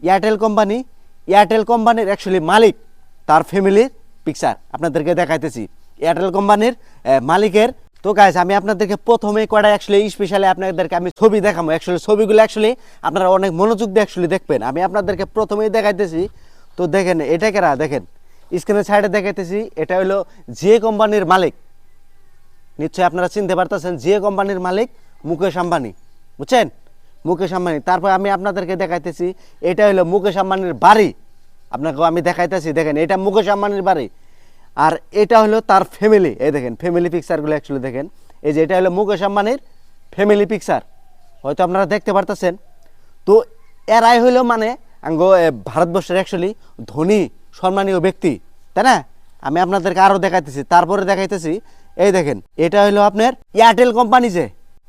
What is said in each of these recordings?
Airtel কোম্পানির actually মালিক তার ফ্যামিলির পিকচার আপনাদেরকে দেখাইতেছি। এয়ারটেল কোম্পানির মালিকের। তো গাইস আমি আপনাদেরকে প্রথমে কয়টা অ্যাকচুয়ালি স্পেশালি আপনাদেরকে আমি ছবি দেখাবো। অ্যাকচুয়ালি ছবিগুলো অ্যাকচুয়ালি আপনারা অনেক মনোযোগ দিয়ে অ্যাকচুয়ালি দেখবেন। আমি আপনাদেরকে প্রথমেই দেখাইতেছি। তো দেখেন এটা কেরা, দেখেন স্ক্রিনের সাইডে দেখাইতেছি, এটা হলো জিও কোম্পানির মালিক। নিশ্চয়ই আপনারা চিনতে পারতেছেন জিও কোম্পানির মালিক মুকেশ আম্বানি, বুঝছেন, মুকেশ আম্বানি। তারপর আমি আপনাদেরকে দেখাইতেছি এটা হলো মুকেশ আম্বানির বাড়ি, আপনাকেও আমি দেখাইতেছি। দেখেন এটা মুকেশ আম্বানির বাড়ি, আর এটা হলো তার ফ্যামিলি। এই দেখেন ফ্যামিলি পিকচারগুলো অ্যাকচুয়ালি দেখেন, এই যে এটা হলো মুকেশ আম্বানির ফ্যামিলি পিকচার, হয়তো আপনারা দেখতে পারতেছেন। তো এরাই হইলো মানে ভারতবর্ষের অ্যাকচুয়ালি ধনী সম্মানীয় ব্যক্তি, তাই না? আমি আপনাদেরকে আরও দেখাইতেছি, তারপরে দেখাইতেছি। এই দেখেন এটা হলো আপনার এয়ারটেল কোম্পানি, যে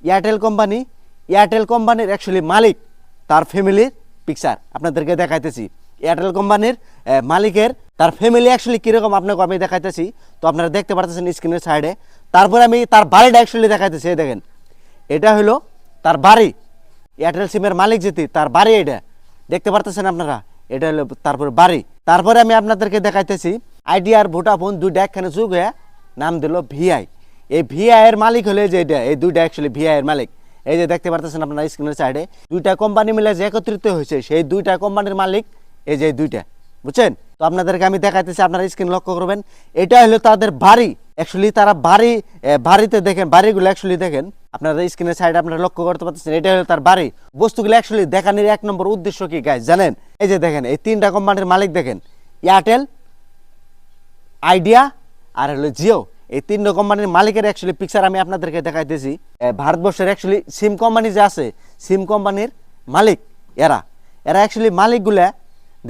এয়ারটেল কোম্পানির অ্যাকচুয়ালি মালিক তার ফ্যামিলির পিকচার আপনাদেরকে দেখাইতেছি। এয়ারটেল কোম্পানির মালিকের তার ফ্যামিলি অ্যাকচুয়ালি কীরকম আপনাকে আমি দেখাইতেছি। তো আপনারা দেখতে পারতেছেন স্ক্রিনের সাইডে। তারপরে আমি তার বাড়িটা অ্যাকচুয়ালি দেখাইতেছি। এই দেখেন এটা হলো তার বাড়ি, এয়ারটেল সিমের মালিক যেটি তার বাড়ি, এটা দেখতে পারতেছেন আপনারা, এটা হলো তারপরে বাড়ি। তারপরে আমি আপনাদেরকে দেখাইতেছি আইডিয়া আর ভোডাফোন দুইটা একখানে যুগ হয়ে নাম দিল ভিআই। এই ভিআই এর মালিক হলে যে এটা, এই দুইটা অ্যাকচুয়ালি ভিআই এর মালিক। এই যে দেখতে পারতেছেন আপনারা স্ক্রিনের সাইডে, দুইটা কোম্পানি মিলে যে একত্রিত হয়েছে, সেই দুইটা কোম্পানির মালিক এই যে দুইটা, বুঝছেন। তো আপনাদেরকে আমি দেখাইতেছি, আপনারা স্ক্রিন লক্ষ্য করবেন। এটা হলো তাদের বাড়ি, অ্যাকচুয়ালি তারা বাড়িতে দেখেন বাড়িগুলো অ্যাকচুয়ালি দেখেন আপনারা স্ক্রিনের সাইডে আপনারা লক্ষ্য করতে পারতেছেন, এটা হলো তার বাড়ি। বস্তুগুলো অ্যাকচুয়ালি দেখানোর এক নম্বর উদ্দেশ্য কি গাইস জানেন? এই যে দেখেন এই তিনটা কোম্পানির মালিক দেখেন, এয়ারটেল, আইডিয়া আর হলো জিও, এই তিনটা কোম্পানির মালিকের অ্যাকচুয়ালি পিকচার আমি আপনাদেরকে দেখাইতেছি। ভারতবর্ষের অ্যাকচুয়ালি সিম কোম্পানি যে আছে, সিম কোম্পানির মালিক এরা অ্যাকচুয়ালি মালিকগুলা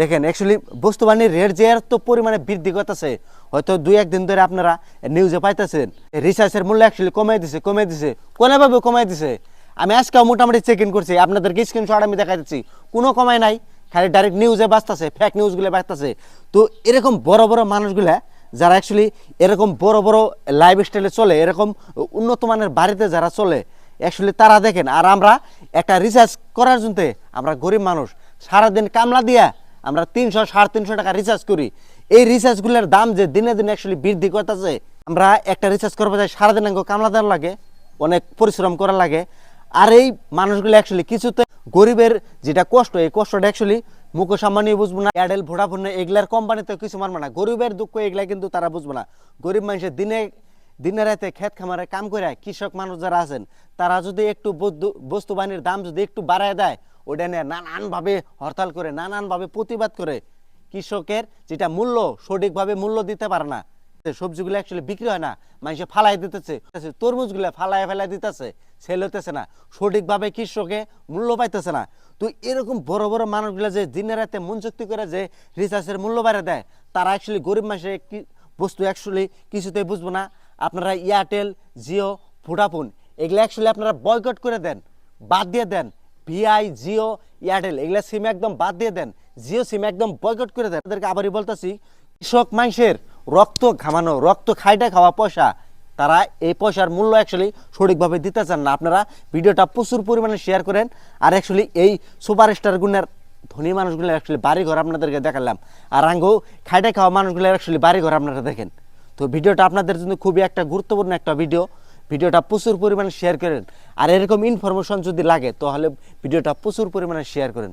দেখেন অ্যাকচুয়ালি বস্তুবাণীর রেট যে এত পরিমাণে বৃদ্ধি করতেছে, হয়তো দুই একদিন ধরে আপনারা নিউজে পাইতেছেন রিচার্জের মূল্য অ্যাকচুয়ালি কমাই দিছে কোনোভাবে কমাই দিছে। আমি আজকেও মোটামুটি চেক ইন করছি, আপনাদেরকে স্ক্রিনশট আমি দেখাই দিচ্ছি, কোনো কমাই নাই, খালি ডাইরেক্ট নিউজে বাঁচতেছে, ফেক নিউজগুলো বাঁচতেছে। তো এরকম বড় বড় মানুষগুলা যারা অ্যাকচুয়ালি এরকম বড় বড় লাইফ স্টাইলে চলে, এরকম উন্নত মানের বাড়িতে যারা চলে, অ্যাকচুয়ালি তারা দেখেন। আর আমরা একটা রিচার্জ করার জন্য আমরা গরিব মানুষ সারাদিন কামলা দিয়া আমরা 300-350 টাকা রিচার্জ করি। এই রিচার্জগুলোর দাম যে দিনে দিনে অ্যাকচুয়ালি বৃদ্ধি করতেছে, আমরা একটা রিচার্জ করবো যাই সারাদিন কামলা দেওয়ার লাগে, অনেক পরিশ্রম করার লাগে। আর এই মানুষগুলো অ্যাকচুয়ালি কিছুতে গরিবের যেটা কষ্ট, এই কষ্টটা অ্যাকচুয়ালি মুকেশ আম্বানি বুঝবো না, এয়ারটেল ভোডাফোন এগুলার কোম্পানিতে কিছু মানবে না। গরিবের দুঃখ এগুলা কিন্তু তারা বুঝবো না। গরিব মানুষের দিনে রাতে ক্ষেত খামারে কাম করে কৃষক মানুষ যারা আছেন, তারা যদি একটু বস্তু বাহিনীর দাম যদি একটু বাড়ায় দেয়, ওটা নিয়ে নানানভাবে হরতাল করে, নানানভাবে প্রতিবাদ করে, কৃষকের যেটা মূল্য সঠিকভাবে মূল্য দিতে পারে না, সবজিগুলো অ্যাকচুয়ালি বিক্রি হয় না, মানুষে ফালাই দিতেছে, তরমুজগুলো ফেলাই দিতেছে, সেল হতেছে না, সঠিকভাবে কৃষকে মূল্য পাইতেছে না। তো এরকম বড় বড় মানুষগুলো যে দিনে রাতে মন চুক্তি করে যে রিচার্জের মূল্য বাড়ে দেয়, তারা অ্যাকচুয়ালি গরিব মানুষের বস্তু অ্যাকচুয়ালি কিছুতেই বুঝবো না। আপনারা এয়ারটেল, জিও, ভোডাফোন এগুলো অ্যাকচুয়ালি আপনারা বয়কট করে দেন, বাদ দিয়ে দেন। ভিআই, জিও, এয়ারটেল এগুলা সিম একদম বাদ দিয়ে দেন, জিও সিম একদম বয়কট করে দেন। তাদেরকে আবারই বলতেছি, কৃষক মানুষের রক্ত ঘামানো, রক্ত খাইটা খাওয়া পয়সা, তারা এই পয়সার মূল্য অ্যাকচুয়ালি সঠিকভাবে দিতে চান না। আপনারা ভিডিওটা প্রচুর পরিমাণে শেয়ার করেন। আর অ্যাকচুয়ালি এই সুপারস্টার গুণের ধনী মানুষগুলো অ্যাকচুয়ালি বাড়িঘর আপনাদেরকে দেখালাম, আর আঙ্গো খাইটা খাওয়া মানুষগুলো অ্যাকচুয়ালি বাড়িঘর আপনারা দেখেন। তো ভিডিওটা আপনাদের জন্য খুবই একটা গুরুত্বপূর্ণ একটা ভিডিওটা প্রচুর পরিমাণে শেয়ার করেন। আর এরকম ইনফরমেশন যদি লাগে তাহলে ভিডিওটা প্রচুর পরিমাণে শেয়ার করেন।